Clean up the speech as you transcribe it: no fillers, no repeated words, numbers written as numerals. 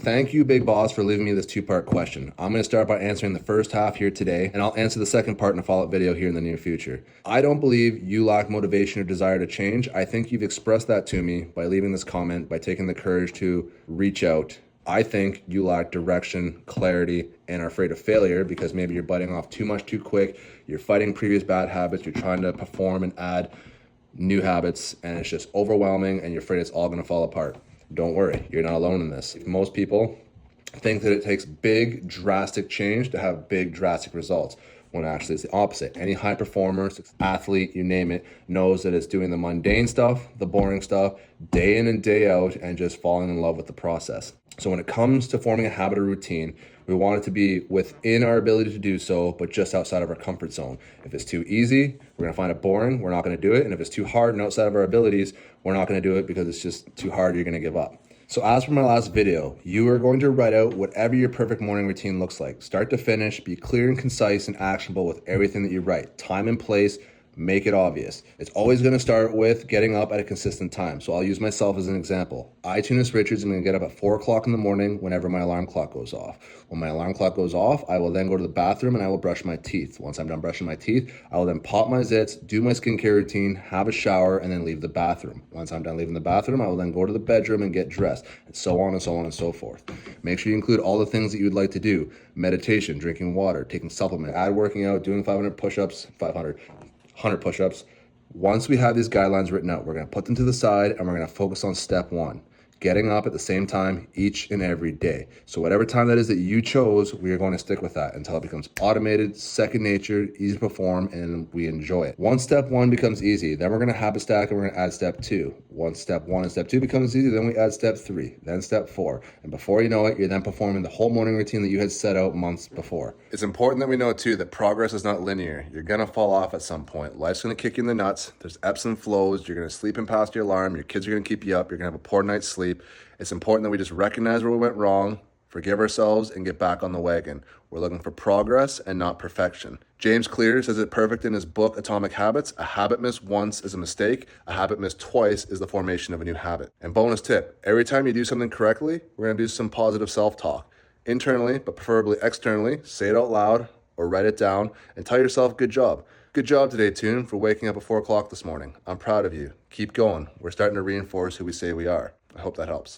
Thank you, Big Boss, for leaving me this two-part question. I'm going to start by answering the first half here today, and I'll answer the second part in a follow-up video here in the near future. I don't believe you lack motivation or desire to change. I think you've expressed that to me by leaving this comment, by taking the courage to reach out. I think you lack direction, clarity, and are afraid of failure because maybe you're biting off too much too quick, you're fighting previous bad habits, you're trying to perform and add new habits, and it's just overwhelming and you're afraid it's all going to fall apart. Don't worry, you're not alone in this. Most people think that it takes big, drastic change to have big, drastic results, when actually it's the opposite. Any high performer, athlete, you name it, knows that it's doing the mundane stuff, the boring stuff, day in and day out, and just falling in love with the process. So when it comes to forming a habit or routine, we want it to be within our ability to do so, but just outside of our comfort zone. If it's too easy, we're gonna find it boring, we're not gonna do it. And if it's too hard and outside of our abilities, we're not gonna do it because it's just too hard, you're gonna give up. So as for my last video, you are going to write out whatever your perfect morning routine looks like. Start to finish, be clear and concise and actionable with everything that you write. Time and place, make it obvious. It's always going to start with getting up at a consistent time. So I'll use myself as an example. I, Tunis Richards, am going to get up at 4 o'clock in the morning whenever my alarm clock goes off. When my alarm clock goes off, I will then go to the bathroom and I will brush my teeth. Once I'm done brushing my teeth, I will then pop my zits, do my skincare routine, have a shower, and then leave the bathroom. Once I'm done leaving the bathroom, I will then go to the bedroom and get dressed, and so on and so on and so forth. Make sure you include all the things that you would like to do: meditation, drinking water, taking supplements, add working out, doing 500 push-ups, 100 push-ups. Once we have these guidelines written out, we're going to put them to the side and we're going to focus on step one: getting up at the same time each and every day. So whatever time that is that you chose, we are going to stick with that until it becomes automated, second nature, easy to perform, and we enjoy it. Once step one becomes easy, then we're going to habit stack and we're going to add step two. Once step one and step two becomes easy, then we add step three, then step four. And before you know it, you're then performing the whole morning routine that you had set out months before. It's important that we know too that progress is not linear. You're going to fall off at some point. Life's going to kick you in the nuts. There's ebbs and flows. You're going to sleep in past your alarm. Your kids are going to keep you up. You're going to have a poor night's sleep. It's important that we just recognize where we went wrong, forgive ourselves, and get back on the wagon. We're looking for progress and not perfection. James Clear says it perfect in his book, Atomic Habits. A habit missed once is a mistake. A habit missed twice is the formation of a new habit. And bonus tip, every time you do something correctly, we're going to do some positive self-talk. Internally, but preferably externally, say it out loud or write it down and tell yourself, good job. Good job today, Toon, for waking up at 4 o'clock this morning. I'm proud of you. Keep going. We're starting to reinforce who we say we are. I hope that helps.